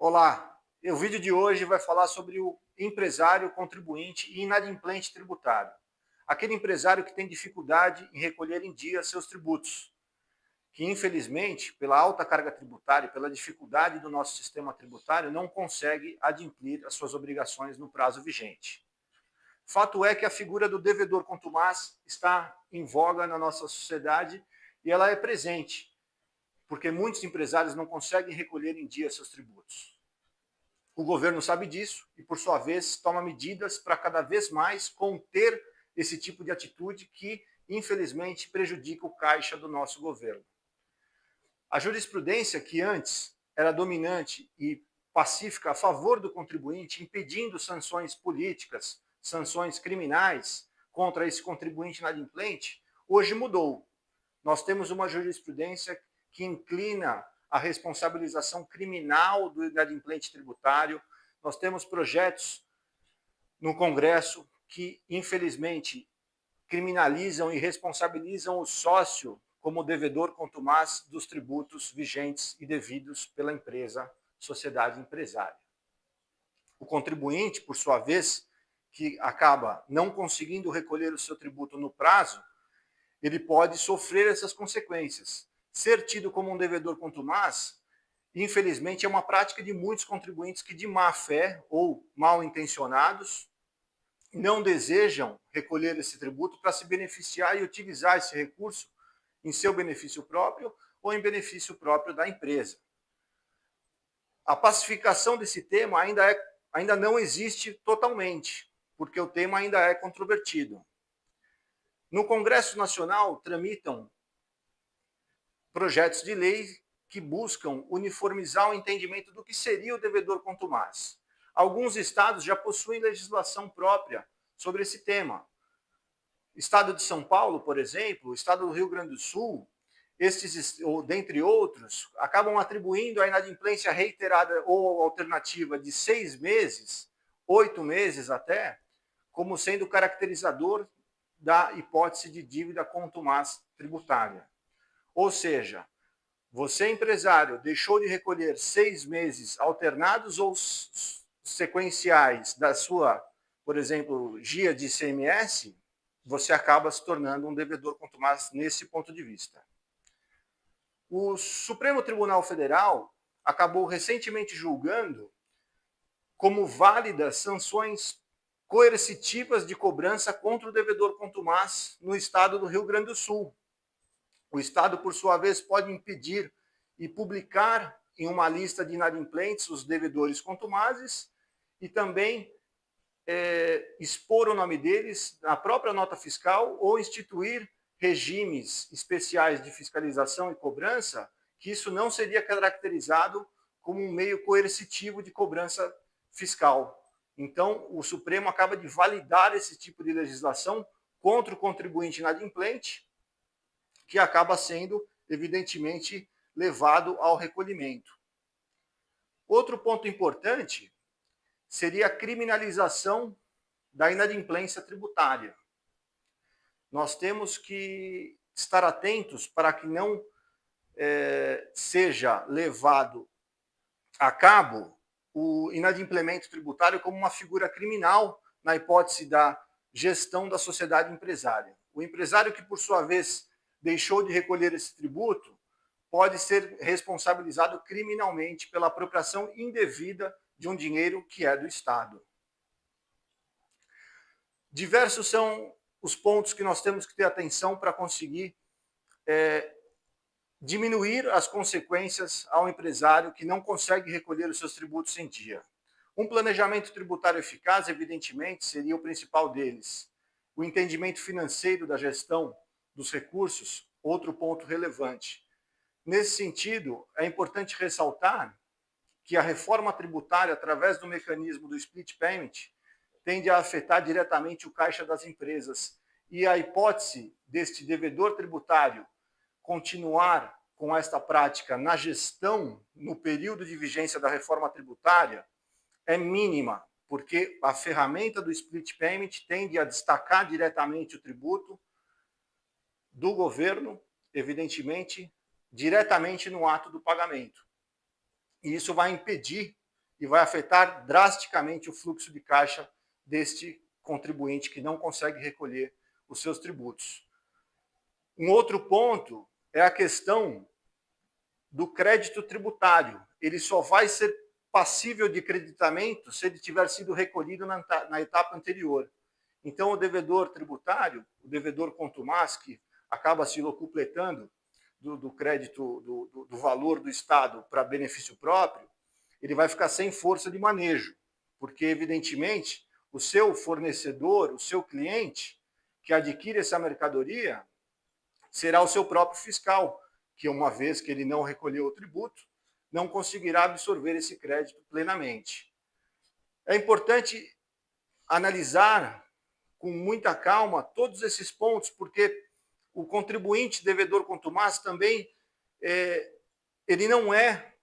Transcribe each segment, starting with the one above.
Olá, o vídeo de hoje vai falar sobre o empresário, contribuinte e inadimplente tributário. Aquele empresário que tem dificuldade em recolher em dia seus tributos, que infelizmente, pela alta carga tributária e pela dificuldade do nosso sistema tributário, não consegue adimplir as suas obrigações no prazo vigente. Fato é que a figura do devedor contumaz está em voga na nossa sociedade e ela é presente, porque muitos empresários não conseguem recolher em dia seus tributos. O governo sabe disso e, por sua vez, toma medidas para cada vez mais conter esse tipo de atitude que, infelizmente, prejudica o caixa do nosso governo. A jurisprudência, que antes era dominante e pacífica a favor do contribuinte, impedindo sanções políticas, sanções criminais contra esse contribuinte inadimplente, hoje mudou. Nós temos uma jurisprudência que inclina a responsabilização criminal do inadimplente tributário. Nós temos projetos no Congresso que, infelizmente, criminalizam e responsabilizam o sócio como devedor contumaz dos tributos vigentes e devidos pela empresa, sociedade empresária. O contribuinte, por sua vez, que acaba não conseguindo recolher o seu tributo no prazo, ele pode sofrer essas consequências. Ser tido como um devedor contumaz, infelizmente, é uma prática de muitos contribuintes que, de má fé ou mal intencionados, não desejam recolher esse tributo para se beneficiar e utilizar esse recurso em seu benefício próprio ou em benefício próprio da empresa. A pacificação desse tema ainda não existe totalmente, porque o tema ainda é controvertido. No Congresso Nacional tramitam projetos de lei que buscam uniformizar o entendimento do que seria o devedor contumaz. Alguns estados já possuem legislação própria sobre esse tema. O estado de São Paulo, por exemplo, o estado do Rio Grande do Sul, estes, ou dentre outros, acabam atribuindo a inadimplência reiterada ou alternativa de 6 meses, 8 meses até, como sendo caracterizador da hipótese de dívida contumaz tributária. Ou seja, você, empresário, deixou de recolher 6 meses alternados ou sequenciais da sua, por exemplo, GIA de ICMS, você acaba se tornando um devedor contumaz nesse ponto de vista. O Supremo Tribunal Federal acabou recentemente julgando como válidas sanções coercitivas de cobrança contra o devedor contumaz no estado do Rio Grande do Sul. O Estado, por sua vez, pode impedir e publicar em uma lista de inadimplentes os devedores contumazes e também expor o nome deles na própria nota fiscal ou instituir regimes especiais de fiscalização e cobrança, que isso não seria caracterizado como um meio coercitivo de cobrança fiscal. Então, o Supremo acaba de validar esse tipo de legislação contra o contribuinte inadimplente, que acaba sendo, evidentemente, levado ao recolhimento. Outro ponto importante seria a criminalização da inadimplência tributária. Nós temos que estar atentos para que não seja levado a cabo o inadimplemento tributário como uma figura criminal na hipótese da gestão da sociedade empresária. O empresário que, por sua vez, deixou de recolher esse tributo pode ser responsabilizado criminalmente pela apropriação indevida de um dinheiro que é do Estado. Diversos são os pontos que nós temos que ter atenção para conseguir diminuir as consequências ao empresário que não consegue recolher os seus tributos em dia. Um planejamento tributário eficaz, evidentemente, seria o principal deles. O entendimento financeiro da gestão dos recursos, outro ponto relevante. Nesse sentido, é importante ressaltar que a reforma tributária, através do mecanismo do split payment, tende a afetar diretamente o caixa das empresas. E a hipótese deste devedor tributário continuar com esta prática na gestão, no período de vigência da reforma tributária, é mínima, porque a ferramenta do split payment tende a destacar diretamente o tributo do governo, evidentemente, diretamente no ato do pagamento. E isso vai impedir e vai afetar drasticamente o fluxo de caixa deste contribuinte que não consegue recolher os seus tributos. Um outro ponto é a questão do crédito tributário. Ele só vai ser passível de creditamento se ele tiver sido recolhido na etapa anterior. Então, o devedor tributário, o devedor contumaz, que acaba se locupletando do crédito, do valor do Estado para benefício próprio, ele vai ficar sem força de manejo, porque, evidentemente, o seu fornecedor, o seu cliente, que adquire essa mercadoria, será o seu próprio fiscal, que, uma vez que ele não recolheu o tributo, não conseguirá absorver esse crédito plenamente. É importante analisar com muita calma todos esses pontos, porque o contribuinte devedor contumaz também ele não é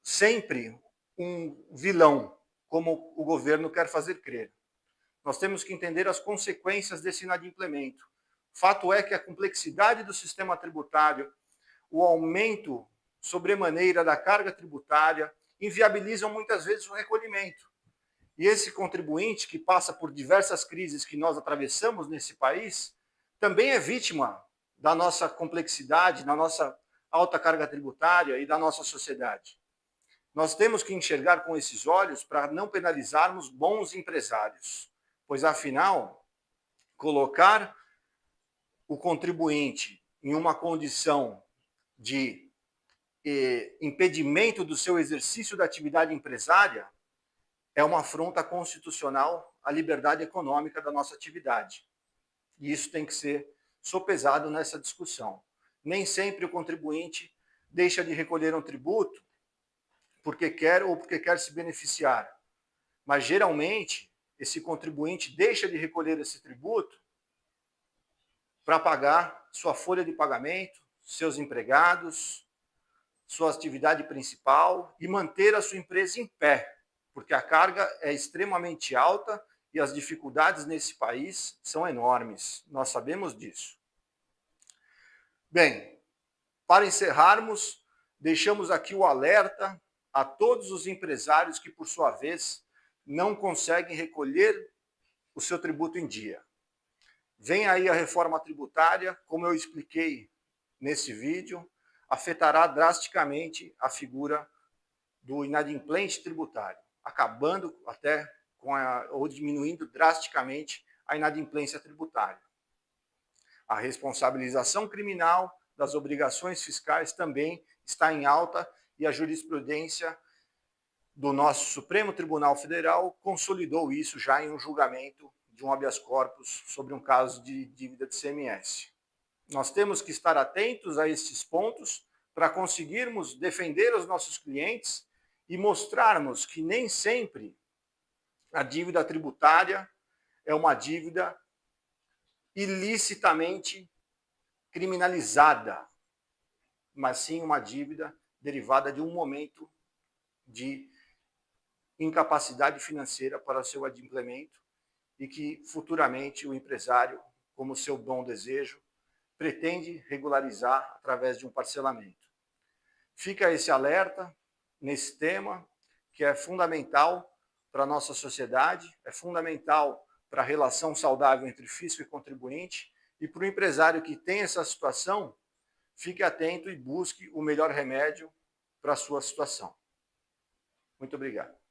sempre um vilão, como o governo quer fazer crer. Nós temos que entender as consequências desse inadimplemento. Fato é que a complexidade do sistema tributário, o aumento sobremaneira da carga tributária, inviabilizam muitas vezes o recolhimento. E esse contribuinte, que passa por diversas crises que nós atravessamos nesse país, também é vítima da nossa complexidade, da nossa alta carga tributária e da nossa sociedade. Nós temos que enxergar com esses olhos para não penalizarmos bons empresários, pois, afinal, colocar o contribuinte em uma condição de impedimento do seu exercício da atividade empresária é uma afronta constitucional à liberdade econômica da nossa atividade. E isso tem que ser sopesado nessa discussão. Nem sempre o contribuinte deixa de recolher um tributo porque quer ou porque quer se beneficiar. Mas, geralmente, esse contribuinte deixa de recolher esse tributo para pagar sua folha de pagamento, seus empregados, sua atividade principal e manter a sua empresa em pé, porque a carga é extremamente alta e as dificuldades nesse país são enormes. Nós sabemos disso. Bem, para encerrarmos, deixamos aqui o alerta a todos os empresários que, por sua vez, não conseguem recolher o seu tributo em dia. Vem aí a reforma tributária, como eu expliquei nesse vídeo, afetará drasticamente a figura do inadimplente tributário, acabando até ou diminuindo drasticamente a inadimplência tributária. A responsabilização criminal das obrigações fiscais também está em alta e a jurisprudência do nosso Supremo Tribunal Federal consolidou isso já em um julgamento de um habeas corpus sobre um caso de dívida de CMS. Nós temos que estar atentos a esses pontos para conseguirmos defender os nossos clientes e mostrarmos que nem sempre a dívida tributária é uma dívida ilicitamente criminalizada, mas sim uma dívida derivada de um momento de incapacidade financeira para o seu adimplemento e que futuramente o empresário, como seu bom desejo, pretende regularizar através de um parcelamento. Fica esse alerta nesse tema, que é fundamental para a nossa sociedade, é fundamental para a relação saudável entre fisco e contribuinte, e para o empresário que tem essa situação, fique atento e busque o melhor remédio para a sua situação. Muito obrigado.